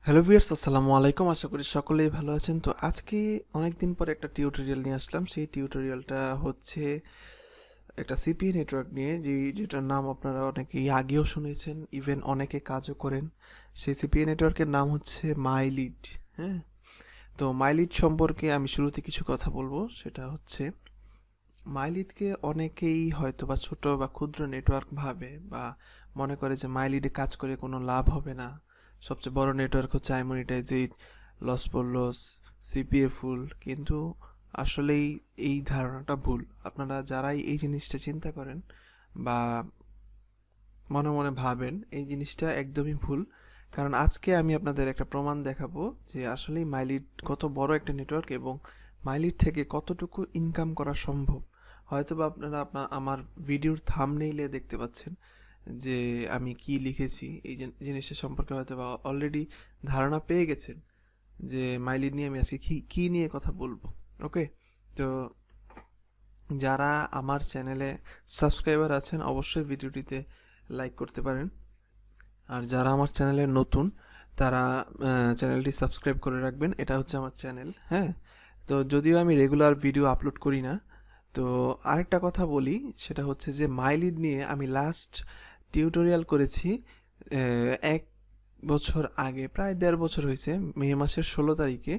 Hello viewers, আসসালামু আলাইকুম। আশা করি সকলেই ভালো আছেন। তো আজকে অনেকদিন পর একটা টিউটোরিয়াল নিয়ে আসলাম। সেই টিউটোরিয়ালটা হচ্ছে একটা সিপিএ নেটওয়ার্ক নিয়ে, যেটার নাম আপনারা অনেকেই আগেও শুনেছেন, ইভেন অনেকে কাজও করেন। সেই সিপিএ নেটওয়ার্কের নাম হচ্ছে মাইলিড। হ্যাঁ, তো মাইলিড সম্পর্কে আমি শুরুতে কিছু কথা বলবো। সেটা হচ্ছে মাইলিডকে অনেকেই হয়তো বা ছোট বা ক্ষুদ্র নেটওয়ার্ক ভাবে, বা মনে করে যে মাইলিডে কাজ করে কোনো লাভ হবে না। সবচেয়ে বড় নেটওয়ার্ক হচ্ছে আইমনিটাইজ, লস পড়লস, সিপিএ ফুল। কিন্তু আসলেই এই ধারণাটা ভুল। আপনারা যারাই এই জিনিসটা চিন্তা করেন বা মনে মনে ভাবেন, এই জিনিসটা একদমই ভুল। কারণ আজকে আমি আপনাদের একটা প্রমাণ দেখাবো যে আসলেই মাইলিড কত বড় একটা নেটওয়ার্ক এবং মাইলিড থেকে কতটুকু ইনকাম করা সম্ভব। হয়তো বা আপনারা আমার ভিডিওর থাম্বনেইলে দেখতে পাচ্ছেন যে আমি কি লিখেছি। এই জিনিসটা সম্পর্কে হয়তো বা অলরেডি ধারণা পেয়ে গেছেন যে মাইলিড নিয়ে আমি আজকে কী নিয়ে কথা বলবো। ওকে, তো যারা আমার চ্যানেলে সাবস্ক্রাইবার আছেন অবশ্যই ভিডিওটিতে লাইক করতে পারেন। আর যারা আমার চ্যানেলে নতুন তারা চ্যানেলটি সাবস্ক্রাইব করে রাখবেন। এটা হচ্ছে আমার চ্যানেল। হ্যাঁ, তো যদিও আমি রেগুলার ভিডিও আপলোড করি না, তো আরেকটা কথা বলি, সেটা হচ্ছে যে মাইলিড নিয়ে আমি লাস্ট টিউটোরিয়াল করেছি 1 বছর আগে, প্রায় 1.5 বছর হয়েছে, মে মাসের 16 তারিখে,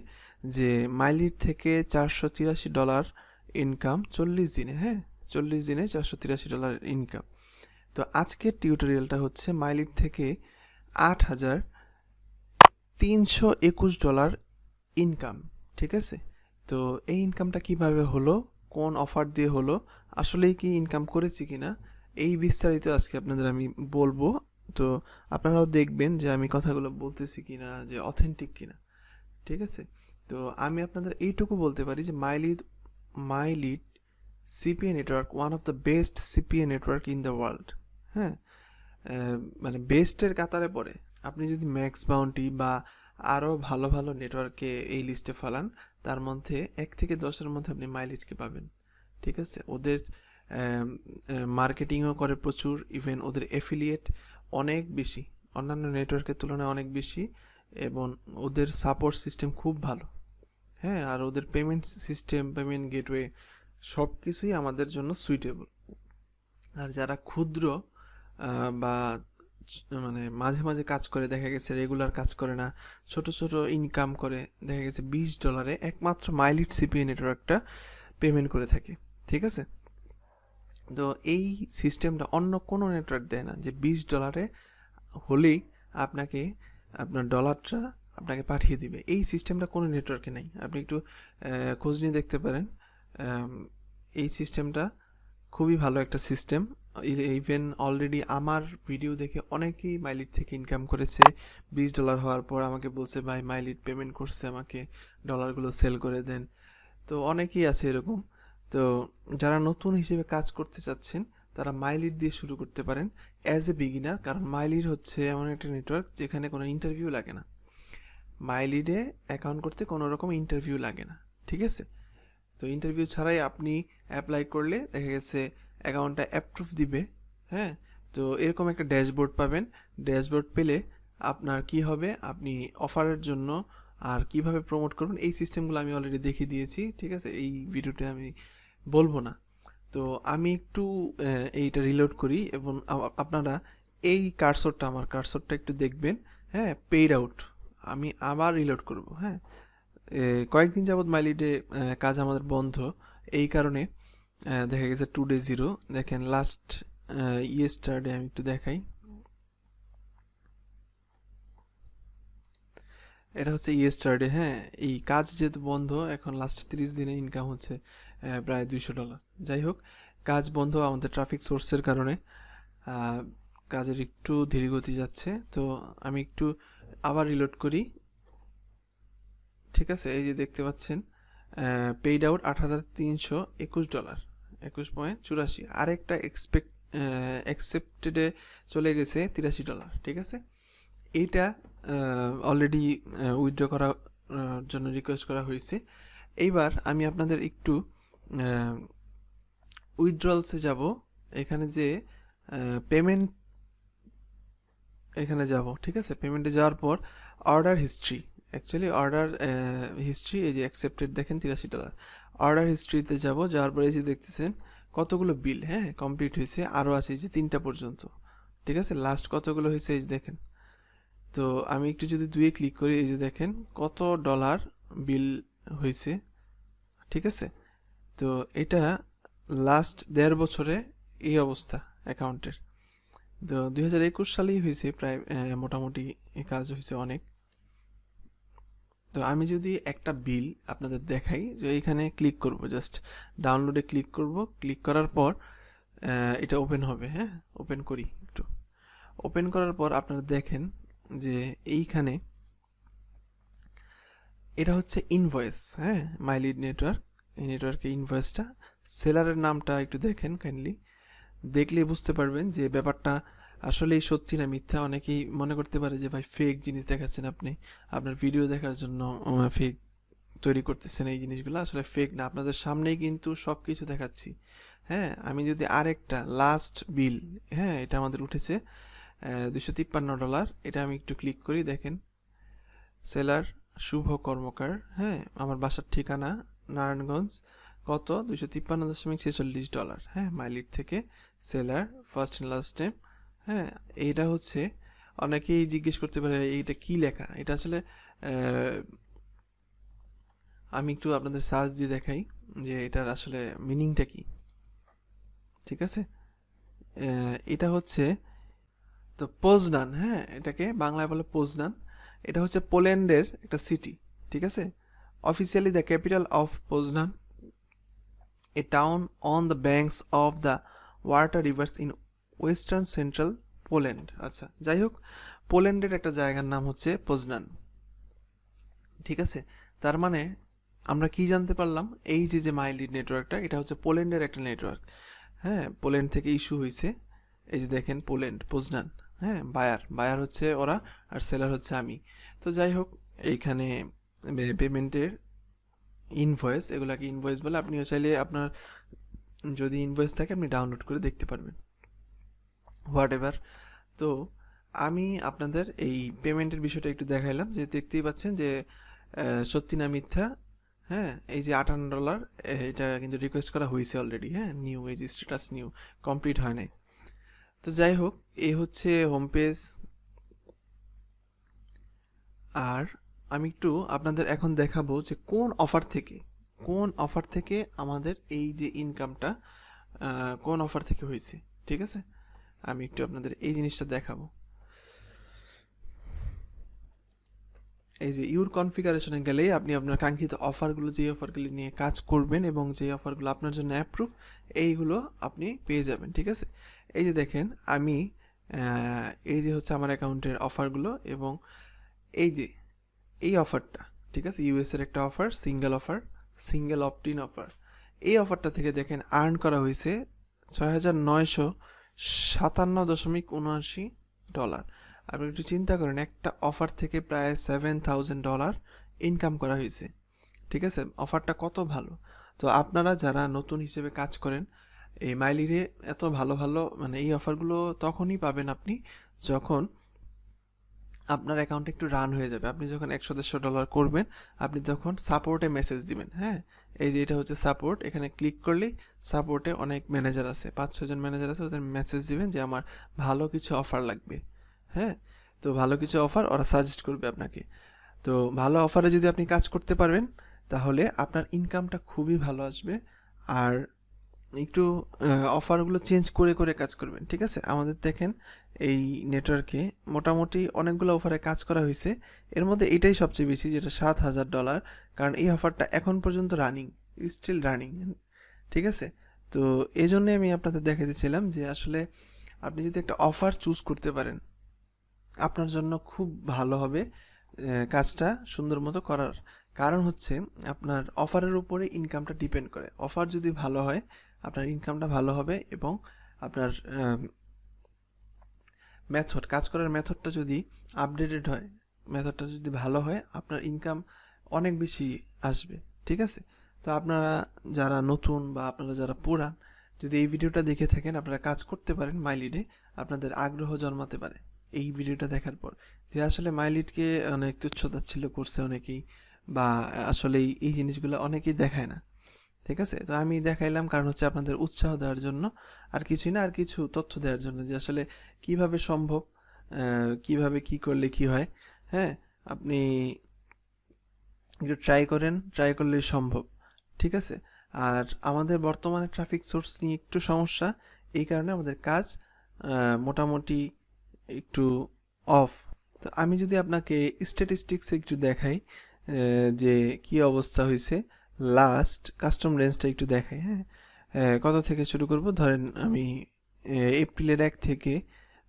যে মাইলিড থেকে $483 ইনকাম 40 দিনে। হ্যাঁ, 40 দিনে $483 ইনকাম। তো আজকের টিউটোরিয়ালটা হচ্ছে মাইলিড থেকে $8,321 ইনকাম। ঠিক আছে, তো এই ইনকামটা কিভাবে হলো, কোন অফার দিয়ে হলো, আসলেই কি ইনকাম করেছি কিনা, এই বিস্তারিত আজকে আপনাদের আমি বলবো। তো আপনারাও দেখবেন যে আমি কথাগুলো বলতেছি কিনা, যে অথেন্টিক কিনা। ঠিক আছে, তো আমি আপনাদের এইটুকু বলতে পারি যে MyLead CPA network one of the best CPA network in the world. হ্যাঁ, মানে বেস্টের কাতারে পড়ে। আপনি যদি ম্যাক্স বাউন্টি বা আরও ভালো ভালো নেটওয়ার্কে এই লিস্টে ফেলান, তার মধ্যে 1 থেকে 10-এর মধ্যে আপনি মাইলিডকে পাবেন। ঠিক আছে, ওদের মার্কেটিংও করে প্রচুর, ইভেন ওদের এফিলিয়েট অনেক বেশি, অন্যান্য নেটওয়ার্কের তুলনায় অনেক বেশি, এবং ওদের সাপোর্ট সিস্টেম খুব ভালো। হ্যাঁ, আর ওদের পেমেন্ট সিস্টেম, পেমেন্ট গেটওয়ে সব কিছুই আমাদের জন্য সুইটেবল। আর যারা ক্ষুদ্র বা মানে মাঝে মাঝে কাজ করে, দেখা গেছে রেগুলার কাজ করে না, ছোট ছোট ইনকাম করে, দেখা গেছে $20 একমাত্র মাইলিড সিপিএ নেটওয়ার্কটা পেমেন্ট করে থাকে। ঠিক আছে, তো এই সিস্টেমটা অন্য কোনো নেটওয়ার্ক দেয় না, যে $20 হলেই আপনাকে আপনার ডলারটা আপনাকে পাঠিয়ে দিবে। এই সিস্টেমটা কোনো নেটওয়ার্কে নেই। আপনি একটু খোঁজ নিয়ে দেখতে পারেন। এই সিস্টেমটা খুবই ভালো একটা সিস্টেম। ইভেন অলরেডি আমার ভিডিও দেখে অনেকেই মাইলিড থেকে ইনকাম করেছে। $20 হওয়ার পর আমাকে বলছে, ভাই মাইলিড পেমেন্ট করছে, আমাকে ডলারগুলো সেল করে দেন। তো অনেকেই আছে এরকম। তো যারা নতুন হিসেবে কাজ করতে চাচ্ছেন তারা মাইলিড দিয়ে শুরু করতে পারেন অ্যাজ এ বিগিনার। কারণ মাইলিড হচ্ছে এমন একটা নেটওয়ার্ক যেখানে কোনো ইন্টারভিউ লাগে না। মাইলিডে অ্যাকাউন্ট করতে কোনো রকম ইন্টারভিউ লাগে না। ঠিক আছে, তো ইন্টারভিউ ছাড়াই আপনি অ্যাপ্লাই করলে দেখা গেছে অ্যাকাউন্টটা অ্যাপ্রুভ দিবে। হ্যাঁ, তো এরকম একটা ড্যাশবোর্ড পাবেন। ড্যাশবোর্ড পেলে আপনার কি হবে, আপনি অফারের জন্য আর কিভাবে প্রমোট করবেন এই সিস্টেমগুলো আমি অলরেডি দেখিয়ে দিয়েছি। ঠিক আছে, এই ভিডিওতে আমি বলবো না। তো আমি একটু এইটা রিলোড করি এবং আপনারা এই আমার কার্সরটা একটু দেখবেন। হ্যাঁ, পেইড আউট আমি আবার রিলোড করব। হ্যাঁ, কয়েকদিন যাবৎ মাইলিডে কাজ আমাদের বন্ধ, এই কারণে দেখা গেছে 2 ডে 0। দেখেন লাস্ট ইয়েস্টারডে আমি একটু দেখাই, এটা হচ্ছে ইয়েস্টারডে। হ্যাঁ, এই কাজ যেহেতু বন্ধ, এখন লাস্ট 30 দিনে ইনকাম হচ্ছে প্রায় $200। যাই হোক, কাজ বন্ধ আমাদের ট্রাফিক সোর্সের কারণে, কাজের একটু ধীরগতি যাচ্ছে। তো আমি একটু আবার রিলোড করি। ঠিক আছে, এই যে দেখতে পাচ্ছেন পেইড আউট $8,321, 21.84। আরেকটা অ্যাকসেপ্টেডে চলে গেছে $83। ঠিক আছে, এইটা অলরেডি উইথড্র করার জন্য রিকোয়েস্ট করা হয়েছে। এইবার আমি আপনাদের একটু উইথড্রলসে যাব। এখানে যে পেমেন্ট এখানে যাব, ঠিক আছে। পেমেন্টে যাওয়ার পর order history, actually order history, এই যে অ্যাকসেপ্টেড দেখেন $83। অর্ডার হিস্ট্রিতে যাব, যাওয়ার পরে এই যে দেখতেছেন কতগুলো বিল, হ্যাঁ, কমপ্লিট হয়েছে, আরও আছে এই যে 3টা পর্যন্ত, ঠিক আছে। লাস্ট কতগুলো হয়েছে এই যে দেখেন। তো আমি একটু যদি 2-এ ক্লিক করি, এই যে দেখেন কত ডলার বিল হয়েছে, ঠিক আছে। তো এটা লাস্ট 1.5 বছরে এই অবস্থা অ্যাকাউন্টের। তো 2021 সালেই হয়েছে প্রায়, মোটামুটি এই কাজ হয়েছে অনেক। তো আমি যদি একটা বিল আপনাদের দেখাই, যে এইখানে ক্লিক করব, জাস্ট ডাউনলোডে ক্লিক করব, ক্লিক করার পর এটা ওপেন হবে, হ্যাঁ, ওপেন করি একটু। ওপেন করার পর আপনারা দেখেন যে এইখানে এটা হচ্ছে ইনভয়েস, হ্যাঁ, মাইলিড নেটওয়ার্ক, এই নেটওয়ার্কের ইনভয়েসটা। সেলারের নামটা একটু দেখেন কাইন্ডলি, দেখলেই বুঝতে পারবেন যে ব্যাপারটা আসলেই সত্যি না মিথ্যা। অনেকেই মনে করতে পারে যে ভাই ফেক জিনিস দেখাচ্ছেন আপনি, আপনার ভিডিও দেখার জন্য ফেক তৈরি করতেছেন। এই জিনিসগুলো আসলে ফেক না, আপনাদের সামনেই কিন্তু সব কিছু দেখাচ্ছি, হ্যাঁ। আমি যদি আরেকটা লাস্ট বিল, হ্যাঁ, এটা আমাদের উঠেছে $253, এটা আমি একটু ক্লিক করি, দেখেন সেলার শুভ কর্মকার, হ্যাঁ, আমার বাসার ঠিকানা নারায়ণগঞ্জ, কত $253.46, হ্যাঁ, মাইলিড থেকে seller, first and last name, হ্যাঁ। এইটা হচ্ছে, অনেকেই জিজ্ঞেস করতে পারে এইটা কি লেখা, এটা আসলে আমি একটু আপনাদের সার্চ দিয়ে দেখাই যে এটার আসলে মিনিংটা কি, ঠিক আছে। এটা হচ্ছে তো পোজনান, হ্যাঁ, এটাকে বাংলায় বলে পোজনান। এটা হচ্ছে পোল্যান্ডের একটা সিটি, ঠিক আছে। Officially the capital of Poznan, a town on the banks of the ওয়াটার rivers in western central Poland. আচ্ছা, যাই হোক, পোল্যান্ডের একটা জায়গার নাম হচ্ছে পোজনান, ঠিক আছে। তার মানে আমরা কি জানতে পারলাম, এই যে মাইলিড নেটওয়ার্কটা, এটা হচ্ছে পোল্যান্ডের একটা নেটওয়ার্ক, হ্যাঁ। পোল্যান্ড থেকে ইস্যু হয়েছে, এই যে দেখেন পোল্যান্ড, পোজনান, হ্যাঁ। বায়ার হচ্ছে ওরা, আর সেলার হচ্ছে আমি। তো যাই হোক, এইখানে পেমেন্টের ইনভয়েস, এগুলাকে ইনভয়েস বলে। আপনিও চাইলে আপনার যদি ইনভয়েস থাকে আপনি ডাউনলোড করে দেখতে পারবেন, হোয়াট এভার। তো আমি আপনাদের এই পেমেন্টের বিষয়টা একটু দেখাইলাম, যে দেখতেই পাচ্ছেন যে সত্যি না মিথ্যা, হ্যাঁ। এই যে $58, এটা কিন্তু রিকোয়েস্ট করা হয়েছে অলরেডি, হ্যাঁ, নিউ, এই যে স্ট্যাটাস নিউ, কমপ্লিট হয় নাই। তো যাই হোক, এই হচ্ছে হোম পেজ। আর আমি একটু আপনাদের এখন দেখাবো যে কোন অফার থেকে আমাদের এই যে ইনকামটা কোন অফার থেকে হয়েছে, ঠিক আছে। আমি একটু আপনাদের এই জিনিসটা দেখাবো। এই যে ইউর কনফিগারেশনে গেলেই আপনি আপনার কাঙ্ক্ষিত অফারগুলো, যে অফারগুলি নিয়ে কাজ করবেন এবং যে অফারগুলো আপনার জন্য অ্যাপ্রুভ, এইগুলো আপনি পেয়ে যাবেন, ঠিক আছে। এই যে দেখেন, আমি এই যে হচ্ছে আমার অ্যাকাউন্টের অফারগুলো, এবং এই যে এই অফারটা, ঠিক আছে, ইউএসের একটা অফার, সিঙ্গেল অপটিন অফার। এই অফারটা থেকে দেখেন আর্ন করা হয়েছে $6,957.79। আপনি একটু চিন্তা করেন, একটা অফার থেকে প্রায় $7,000 ইনকাম করা হয়েছে, ঠিক আছে। অফারটা কত ভালো। তো আপনারা যারা নতুন হিসেবে কাজ করেন, এই মাইলিডে এত ভালো ভালো মানে এই অফারগুলো তখনই পাবেন আপনি যখন আপনার অ্যাকাউন্টে একটু রান হয়ে যাবে। আপনি যখন $100-150 করবেন, আপনি তখন সাপোর্টে মেসেজ দিবেন, হ্যাঁ। এই যে এটা হচ্ছে সাপোর্ট, এখানে ক্লিক করলেই সাপোর্টে অনেক ম্যানেজার আছে, 5-6 জন ম্যানেজার আছে, ওদের মেসেজ দিবেন যে আমার ভালো কিছু অফার লাগবে, হ্যাঁ। তো ভালো কিছু অফার ওরা সাজেস্ট করবে আপনাকে। তো ভালো অফারে যদি আপনি কাজ করতে পারবেন, তাহলে আপনার ইনকামটা খুবই ভালো আসবে। আর একটু অফারগুলো চেঞ্জ করে করে কাজ করবেন, ঠিক আছে। আমাদের দেখেন এই নেটওয়ার্কে মোটামুটি অনেকগুলো অফারে কাজ করা হয়েছে, এর মধ্যে এটাই সবচেয়ে বেশি, যেটা $7,000, কারণ এই অফারটা এখন পর্যন্ত স্টিল রানিং, ঠিক আছে। তো এই জন্যে আমি আপনাদের দেখাতেছিলাম যে আসলে আপনি যদি একটা অফার চুজ করতে পারেন, আপনার জন্য খুব ভালো হবে কাজটা সুন্দর মতো করার। কারণ হচ্ছে আপনার অফারের উপরে ইনকামটা ডিপেন্ড করে। অফার যদি ভালো হয়, আপনার ইনকামটা ভালো হবে, এবং আপনার কাজ করার মেথডটা যদি আপডেটেড হয়, মেথডটা যদি ভালো হয়, আপনার ইনকাম অনেক বেশি আসবে, ঠিক আছে। তো আপনারা যারা নতুন বা আপনারা যারা পুরান, যদি এই ভিডিওটা দেখে থাকেন, আপনারা কাজ করতে পারেন মাইলিডে, আপনাদের আগ্রহ জন্মাতে পারে। এই ভিডিওটা দেখার পর, যে আসলে মাইলিডকে অনেক তুচ্ছ-তাচ্ছিল্য করছে অনেকেই, বা আসলে এই জিনিসগুলো অনেকেই দেখায় না। ঠিক আছে, তো আমি দেখাইলাম কারণ হচ্ছে আপনাদের উৎসাহ দেওয়ার জন্য, আর কিছুই না, আর কিছু তথ্য দেওয়ার জন্য যে আসলে কিভাবে সম্ভব, কিভাবে কি করলে কি হয়। হ্যাঁ, আপনি একটু ট্রাই করেন, ট্রাই করলেই সম্ভব। ঠিক আছে, আর আমাদের বর্তমানে ট্রাফিক সোর্স নিয়ে একটু সমস্যা, এই কারণে আমাদের কাজ মোটামুটি একটু অফ। তো আমি যদি আপনাকে স্ট্যাটিস্টিক্সে একটু দেখাই যে কি অবস্থা হয়েছে, লাস্ট কাস্টম রেঞ্জটা একটু দেখাই। হ্যাঁ, কত থেকে শুরু করব, ধরেন আমি এপ্রিলের 1 থেকে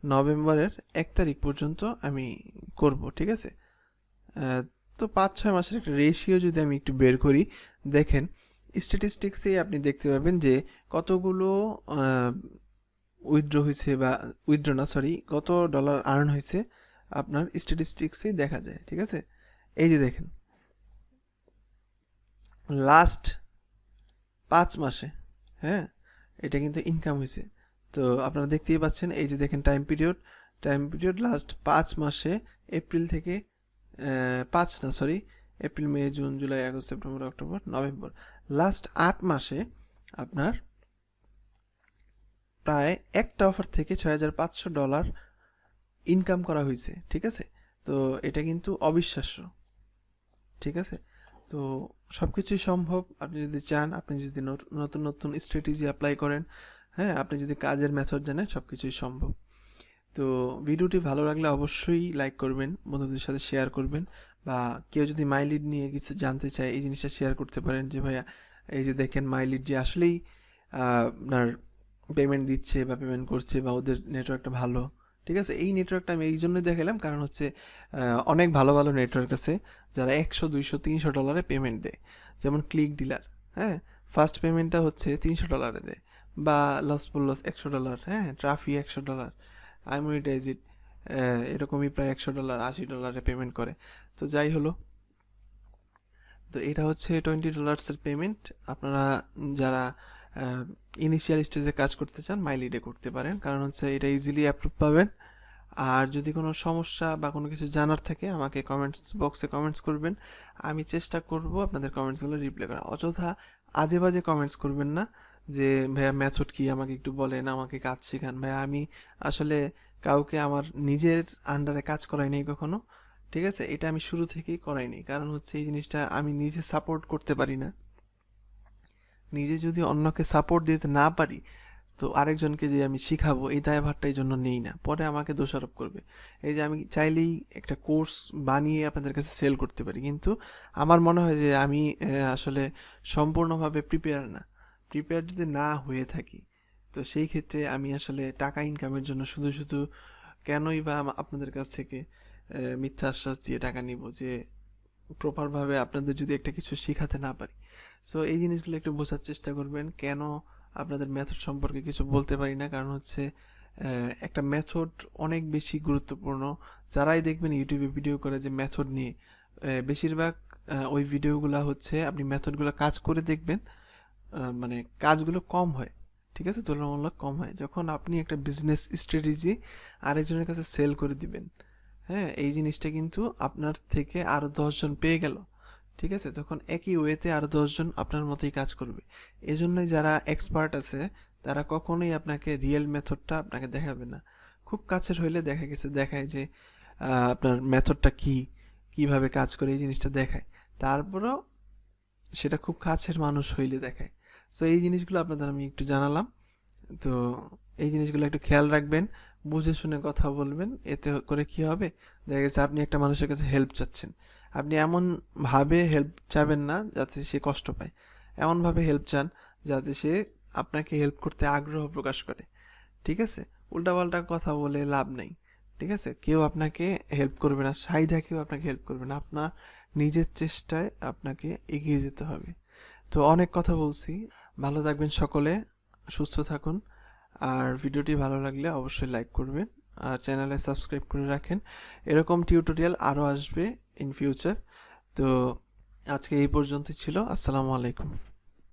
নভেম্বরের 1 তারিখ পর্যন্ত আমি করব। ঠিক আছে, তো 5-6 মাসের একটা রেশিও যদি আমি একটু বের করি, দেখেন স্ট্যাটিস্টিক্সে আপনি দেখতে পাবেন যে কতগুলো উইথড্র হয়েছে, বা উইথড্র না সরি, কত ডলার আর্ন হয়েছে আপনার স্ট্যাটিস্টিক্সেই দেখা যায়। ঠিক আছে, এই যে দেখেন লাস্ট 5 মাসে, হ্যাঁ, এটা কিন্তু ইনকাম হয়েছে। তো আপনারা দেখতেই পাচ্ছেন, এই যে দেখেন টাইম পিরিয়ড লাস্ট 5 মাসে, এপ্রিল থেকে 5 না sorry, April, May, June, July, August, September, October, November, last 8 মাসে আপনার প্রায় একটা অফার থেকে $6,500 ইনকাম করা হয়েছে। ঠিক আছে, তো এটা কিন্তু অবিশ্বাস্য। ঠিক আছে, তো সব কিছুই সম্ভব আপনি যদি চান, আপনি যদি নতুন নতুন স্ট্র্যাটেজি অ্যাপ্লাই করেন, হ্যাঁ, আপনি যদি কাজের মেথড জানেন, সব কিছুই সম্ভব। তো ভিডিওটি ভালো লাগলে অবশ্যই লাইক করবেন, বন্ধুদের সাথে শেয়ার করবেন, বা কেউ যদি মাইলিড নিয়ে কিছু জানতে চায়, এই জিনিসটা শেয়ার করতে পারেন যে ভাইয়া এই যে দেখেন মাইলিড যে আসলেই আপনার পেমেন্ট দিচ্ছে বা পেমেন্ট করছে, বা ওদের নেটওয়ার্কটা ভালো। ঠিক আছে, এই নেটওয়ার্কটা আমি এই জন্যই দেখালাম, কারণ হচ্ছে অনেক ভালো ভালো নেটওয়ার্ক আছে যারা 100, 200, $300 পেমেন্ট দেয়, যেমন ক্লিক ডিলার। হ্যাঁ, ফার্স্ট পেমেন্টটা হচ্ছে $300 দেয়, বা লস $100, হ্যাঁ, ট্রাফি $100, MyLead এরকমই প্রায় $100, $80 পেমেন্ট করে। তো যাই হলো, তো এটা হচ্ছে $20 পেমেন্ট। আপনারা যারা ইনিশিয়াল স্টেজে কাজ করতে চান, মাইলিডে করতে পারেন, কারণ হচ্ছে এটা ইজিলি অ্যাপ্রুভ পাবেন। আর যদি কোনো সমস্যা বা কোনো কিছু জানার থাকে, আমাকে কমেন্টস বক্সে কমেন্টস করবেন, আমি চেষ্টা করব আপনাদের কমেন্টসগুলো রিপ্লাই করা। অযথা আজে বাজে কমেন্টস করবেন না যে ভাইয়া মেথড কি, আমাকে একটু বলেন, আমাকে কাজ শেখান। ভাইয়া আমি আসলে কাউকে আমার নিজের আন্ডারে কাজ করাই নাই কখনো। ঠিক আছে, এটা আমি শুরু থেকেই করাইনি, কারণ হচ্ছে এই জিনিসটা আমি নিজে সাপোর্ট করতে পারি না। নিজে যদি অন্যকে সাপোর্ট দিতে না পারি, তো আরেকজনকে যে আমি শিখাবো এই দায়ভারটা এই জন্য নেই না, পরে আমাকে দোষারোপ করবে। এই যে আমি চাইলেই একটা কোর্স বানিয়ে আপনাদের কাছে সেল করতে পারি, কিন্তু আমার মনে হয় যে আমি আসলে সম্পূর্ণভাবে প্রিপেয়ার যদি না হয়ে থাকি, তো সেই ক্ষেত্রে আমি আসলে টাকা ইনকামের জন্য শুধু শুধু কেনই বা আপনাদের কাছ থেকে মিথ্যা আশ্বাস দিয়ে টাকা নিব, যে প্রপারভাবে আপনাদের যদি একটা কিছু শেখাতে না পারি। সো এই জিনিসগুলো একটু বোঝার চেষ্টা করবেন, কেন আপনাদের মেথড সম্পর্কে কিছু বলতে পারি না, কারণ হচ্ছে একটা মেথড অনেক বেশি গুরুত্বপূর্ণ। যারাই দেখবেন ইউটিউবে ভিডিও করে যে মেথড নিয়ে, বেশিরভাগ ওই ভিডিওগুলো হচ্ছে আপনি মেথডগুলো কাজ করে দেখবেন, মানে কাজগুলো কম হয়। ঠিক আছে, তুলনামূলক কম হয়। যখন আপনি একটা বিজনেস স্ট্র্যাটেজি আরেকজনের কাছে সেল করে দিবেন, হ্যাঁ, এই জিনিসটা কিন্তু আপনার থেকে আরও 10 জন পেয়ে গেল। ঠিক আছে, তখন একই ওয়েতে আরও 10 জন আপনার মতোই কাজ করবে। এজন্যই যারা এক্সপার্ট আছে তারা কখনোই আপনাকে রিয়েল মেথডটা আপনাকে দেখাবে না। খুব কাছের হইলে দেখায় যে আপনার মেথডটা কিভাবে কাজ করে, এই জিনিসটা দেখায়। তারপরেও সেটা খুব কাছের মানুষ হইলে দেখায়। সো এই জিনিসগুলো আপনাদের আমি একটু জানালাম। তো এই জিনিসগুলো একটু খেয়াল রাখবেন, বুঝে শুনে কথা বলবেন। এতে করে কি হবে, দেখা গেছে আপনি একটা মানুষের কাছে হেল্প চাচ্ছেন, আপনি এমনভাবে হেল্প চাবেন না যাতে সে কষ্ট পায়, এমনভাবে হেল্প চান যাতে সে আপনাকে হেল্প করতে আগ্রহ প্রকাশ করে। ঠিক আছে, উল্টাপাল্টা কথা বলে লাভ নেই। ঠিক আছে, কেউ আপনাকে হেল্প করবে না, কেউ আপনাকে হেল্প করবে না, আপনার নিজের চেষ্টায় আপনাকে এগিয়ে যেতে হবে। তো অনেক কথা বলছি, ভালো থাকবেন সকলে, সুস্থ থাকুন। আর ভিডিওটি ভালো লাগলে অবশ্যই লাইক করবেন, আর চ্যানেলে সাবস্ক্রাইব করে রাখেন। এরকম টিউটোরিয়াল আরও আসবে ইন ফিউচার। তো আজকে এই পর্যন্তই ছিল। আসসালামু আলাইকুম।